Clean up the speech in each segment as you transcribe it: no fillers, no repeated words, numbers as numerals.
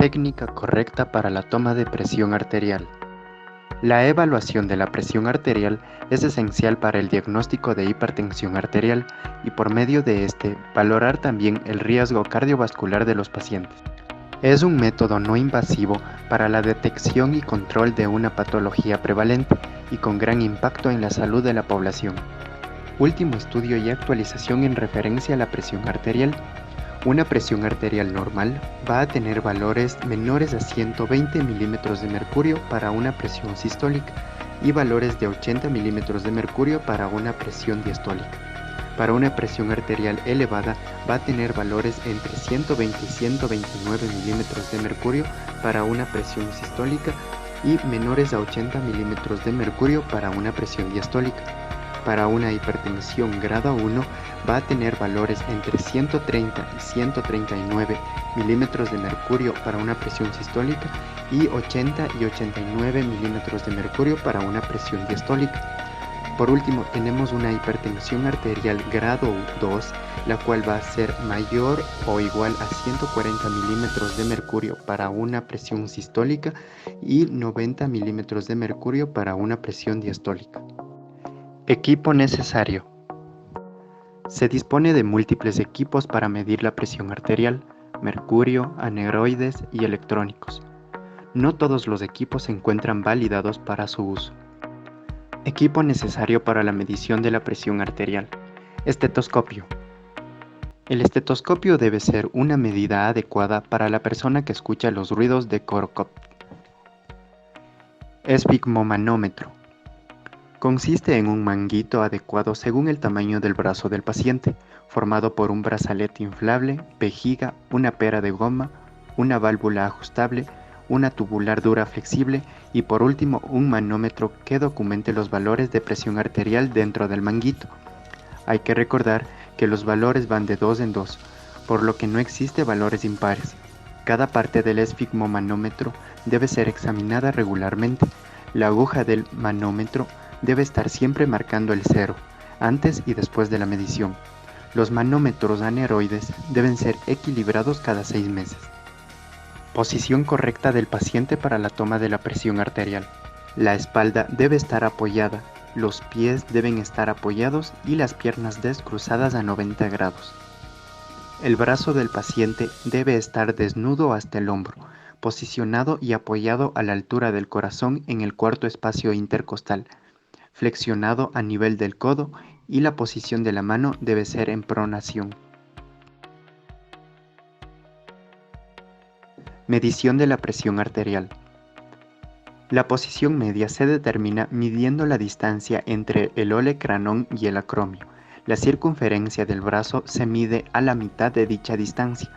Técnica correcta para la toma de presión arterial. La evaluación de la presión arterial es esencial para el diagnóstico de hipertensión arterial y por medio de este valorar también el riesgo cardiovascular de los pacientes. Es un método no invasivo para la detección y control de una patología prevalente y con gran impacto en la salud de la población. Último estudio y actualización en referencia a la presión arterial. Una presión arterial normal va a tener valores menores a 120 milímetros de mercurio para una presión sistólica y valores de 80 milímetros de mercurio para una presión diastólica. Para una presión arterial elevada va a tener valores entre 120 y 129 milímetros de mercurio para una presión sistólica y menores a 80 milímetros de mercurio para una presión diastólica. Para una hipertensión grado 1 va a tener valores entre 130 y 139 milímetros de mercurio para una presión sistólica y 80 y 89 milímetros de mercurio para una presión diastólica. Por último, tenemos una hipertensión arterial grado 2, la cual va a ser mayor o igual a 140 milímetros de mercurio para una presión sistólica y 90 milímetros de mercurio para una presión diastólica. Equipo necesario. Se dispone de múltiples equipos para medir la presión arterial, mercurio, aneroides y electrónicos. No todos los equipos se encuentran validados para su uso. Equipo necesario para la medición de la presión arterial. Estetoscopio. El estetoscopio debe ser una medida adecuada para la persona que escucha los ruidos de Korokop. Esfigmomanómetro. Consiste en un manguito adecuado según el tamaño del brazo del paciente, formado por un brazalete inflable, vejiga, una pera de goma, una válvula ajustable, una tubular dura flexible y por último un manómetro que documente los valores de presión arterial dentro del manguito. Hay que recordar que los valores van de 2 en 2, por lo que no existe valores impares. Cada parte del esfigmomanómetro debe ser examinada regularmente. La aguja del manómetro debe estar siempre marcando el 0, antes y después de la medición. Los manómetros aneroides deben ser equilibrados cada 6 meses. Posición correcta del paciente para la toma de la presión arterial. La espalda debe estar apoyada, los pies deben estar apoyados y las piernas descruzadas a 90 grados. El brazo del paciente debe estar desnudo hasta el hombro, posicionado y apoyado a la altura del corazón en el cuarto espacio intercostal, flexionado a nivel del codo y la posición de la mano debe ser en pronación. Medición de la presión arterial. La posición media se determina midiendo la distancia entre el olecranon y el acromio. La circunferencia del brazo se mide a la mitad de dicha distancia.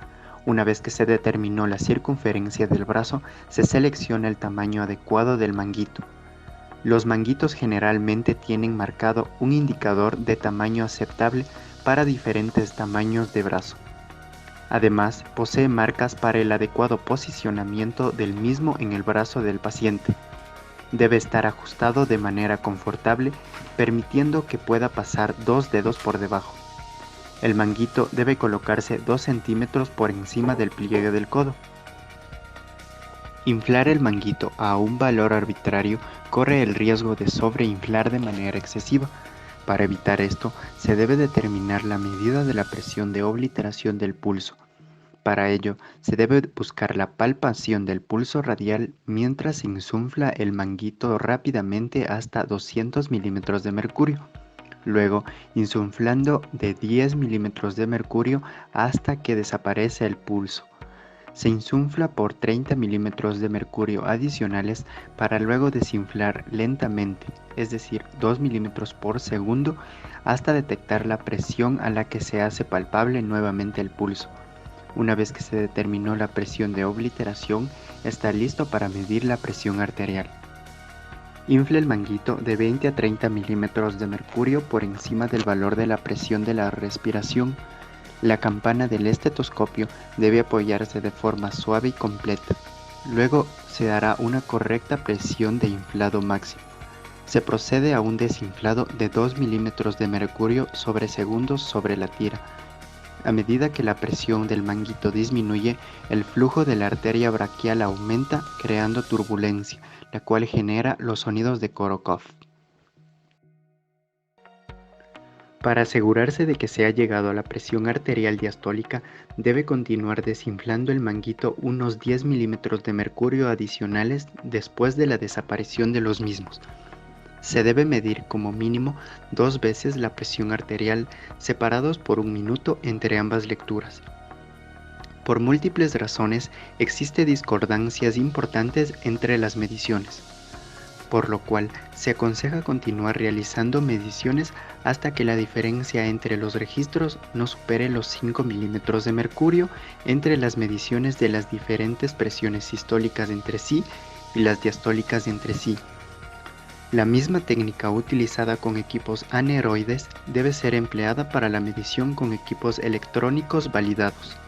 Una vez que se determinó la circunferencia del brazo, se selecciona el tamaño adecuado del manguito. Los manguitos generalmente tienen marcado un indicador de tamaño aceptable para diferentes tamaños de brazo. Además, posee marcas para el adecuado posicionamiento del mismo en el brazo del paciente. Debe estar ajustado de manera confortable, permitiendo que pueda pasar 2 dedos por debajo. El manguito debe colocarse 2 centímetros por encima del pliegue del codo. Inflar el manguito a un valor arbitrario corre el riesgo de sobreinflar de manera excesiva. Para evitar esto, se debe determinar la medida de la presión de obliteración del pulso. Para ello, se debe buscar la palpación del pulso radial mientras se insufla el manguito rápidamente hasta 200 milímetros de mercurio. Luego, insuflando de 10 milímetros de mercurio hasta que desaparece el pulso. Se insufla por 30 milímetros de mercurio adicionales para luego desinflar lentamente, es decir, 2 milímetros por segundo, hasta detectar la presión a la que se hace palpable nuevamente el pulso. Una vez que se determinó la presión de obliteración, está listo para medir la presión arterial. Infle el manguito de 20 a 30 milímetros de mercurio por encima del valor de la presión de la respiración. La campana del estetoscopio debe apoyarse de forma suave y completa. Luego se dará una correcta presión de inflado máximo. Se procede a un desinflado de 2 milímetros de mercurio sobre segundos sobre la tira. A medida que la presión del manguito disminuye, el flujo de la arteria braquial aumenta, creando turbulencia, la cual genera los sonidos de Korokov. Para asegurarse de que se ha llegado a la presión arterial diastólica, debe continuar desinflando el manguito unos 10 milímetros de mercurio adicionales después de la desaparición de los mismos. Se debe medir como mínimo 2 veces la presión arterial, separados por 1 minuto entre ambas lecturas. Por múltiples razones, existen discordancias importantes entre las mediciones, por lo cual se aconseja continuar realizando mediciones hasta que la diferencia entre los registros no supere los 5 milímetros de mercurio entre las mediciones de las diferentes presiones sistólicas entre sí y las diastólicas entre sí. La misma técnica utilizada con equipos aneroides debe ser empleada para la medición con equipos electrónicos validados.